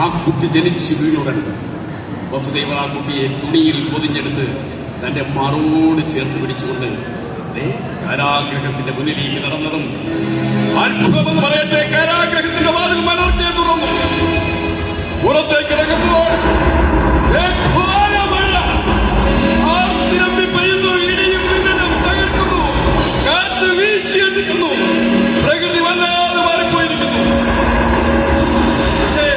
ആ കുട്ടി ജനിച്ചു വീണുടൻ വസുദേവ ആ കുട്ടിയെ തുണിയിൽ പൊതിഞ്ഞെടുത്ത് തന്റെ മാറോട് ചേർത്ത് പിടിച്ചുകൊണ്ട് കാരാഗ്രഹത്തിന്റെ മുന്നിലേക്ക് നടന്നതും അത്ഭുതമെന്ന് പറയട്ടെ, കാരാഗ്രഹത്തിന്റെ വാതിൽ മലർച്ചയെ തുറന്നു. പുറത്തേക്ക് ഇറങ്ങുമ്പോൾ ഇടിയും മിന്നലും തകർക്കുന്നു, കാറ്റ് വീശിയെത്തിക്കുന്നു. പ്രകൃതി വല്ലാതെ മാറിപ്പോയിരിക്കുന്നു. പക്ഷേ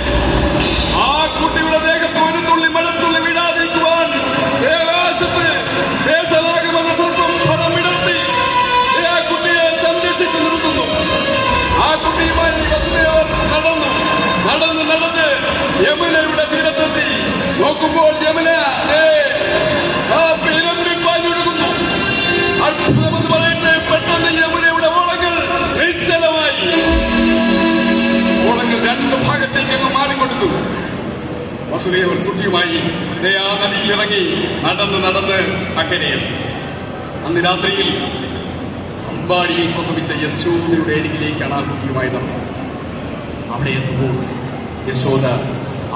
ആ കുട്ടിയുടെ ദേഹത്ത് ഒരു തുള്ളി മഴത്തുള്ളി വീഴാതിരിക്കുവാൻ ആകാശത്ത് ശേഷനാകുമെന്ന സർപ്പം ഫലമിടർത്തി ആ കുട്ടിയെ സംരക്ഷിച്ചു നിർത്തുന്നു. ആ കുട്ടിയുമായി വസുദേവൻ നടന്ന് യമുനയുടെ തീരത്തെത്തി. നോക്കുമ്പോൾ യമുന പാഞ്ഞൊഴുകുന്നു. അത്ഭുതമെന്ന് പറയട്ടെ, പെട്ടെന്ന് യമുനയുടെ ഓളങ്ങൾ നിശ്ചലമായി. ഓളങ്ങൾ രണ്ടു ഭാഗത്തേക്ക് മാറിക്കൊടുത്തു. വസുദേവൻ കുട്ടിയുമായി ആ നദിയിൽ ഇറങ്ങി നടന്ന് അക്കരയിൽ. അന്ന് രാത്രിയിൽ അമ്പാടിയിൽ പ്രസവിച്ച യശോദയുടെ അരികിലേക്കാണ് ആ കുട്ടിയുമായി നടന്നത്. അവിടെ എത്തുമ്പോൾ യശോദ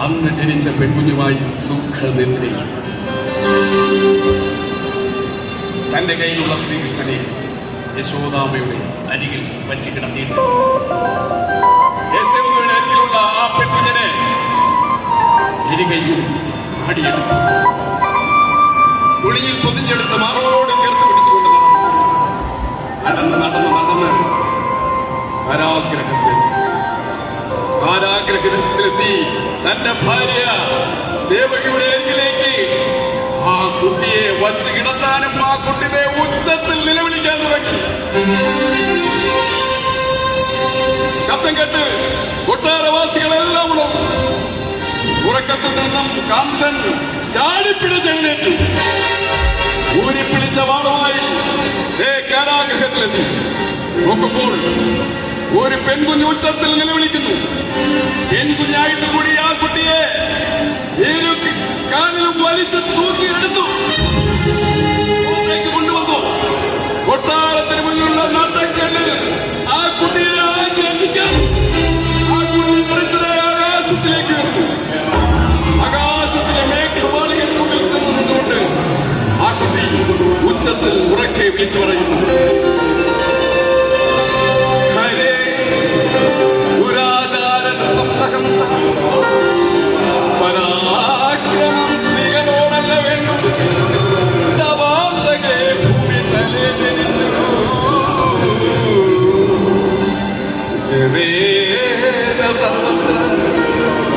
അന്ന് ജനിച്ച പെൺകുഞ്ഞുമായി സുഖനിദ്രയിൽ തന്റെ കയ്യിലുള്ള ശ്രീകൃഷ്ണനെ യശോദാമ്മയുടെ അരികിൽ വച്ച് കിടത്തിയിട്ട് യശോദയുടെ അരികിലുള്ള ആ പെൺകുഞ്ഞിനെ ഇരുകൈയിൽ അടിയെടുത്തു തുണിയിൽ പൊതിഞ്ഞെടുത്ത് മാറോട് ചേർത്ത് പിടിച്ചുകൊണ്ട് നടന്ന് കാരാഗ്രഹത്തിലെത്തി തന്റെ ഭാര്യ ദേവകിയുടെ അരികിലേക്ക് ആ കുട്ടിയെ വച്ച് കിടത്താനും ആ കുട്ടിയെ ഉച്ചത്തിൽ നിലവിളിക്കാൻ തുടങ്ങി. ശബ്ദം കേട്ട് കൊട്ടാരവാസികളെല്ലാം ഉറക്കത്തിൽ നിന്നും കംസൻ ചാടിപ്പിടിച്ചെഴുന്നേറ്റു. ഊരിപ്പിടിച്ച വാളുമായി കാരാഗ്രഹത്തിലെത്തി. നോക്കുമ്പോൾ ഒരു പെൺകുഞ്ഞ് ഉച്ചത്തിൽ നിലവിളിക്കുന്നു. പെൺകുഞ്ഞായിട്ട് കൂടി ആ കുട്ടിയെ ഇരു കാലിലും വലിച്ച് തൂക്കിയെടുത്തു കൊണ്ടുവന്നു. കൊട്ടാരത്തിന് മുന്നിലുള്ള നാട്ടക്കല്ലിൽ ആ കുട്ടിയെ ആഗ്രഹിക്കാൻ ആ കുട്ടി പിടിച്ചത് ആകാശത്തിലേക്ക് ഉയർന്നു. ആകാശത്തിലെ മേഘമാളികൾക്കുള്ളിൽ ചെന്ന് നിന്നുകൊണ്ട് ആ കുട്ടി ഉച്ചത്തിൽ ഉറക്കെ വിളിച്ചു പറയുന്നു, പരാക്രമം സ്ത്രീകളോടല്ല വേണ്ടു, തവാന്തകെ ഭൂമി തലേ ജനിച്ചു ജവേദ സർവത്ര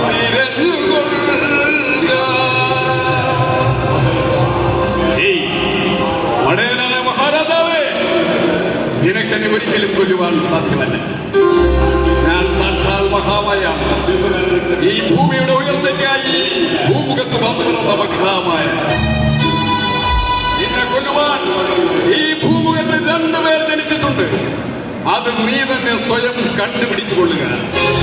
നിരഞ്ഞുകൊള്ളുക. മടേനായ മഹാരാജാവേ, നിനക്കെന്നെ ഒരിക്കലും കൊല്ലുവാൻ സാധ്യമല്ല. ഞാൻ സാക്ഷാൽ മഹാമായ ഈ ഭൂമിയുടെ ഉയർച്ചയ്ക്കായി ഭൂമുഖത്ത് വന്നു പിറന്ന മഹാമായ. നിന്നെ കൊല്ലുവാൻ ഈ ഭൂമുഖത്ത് രണ്ടുപേർ ജനിച്ചിട്ടുണ്ട്. അത് നീ തന്നെ സ്വയം കണ്ടുപിടിച്ചു കൊള്ളുക.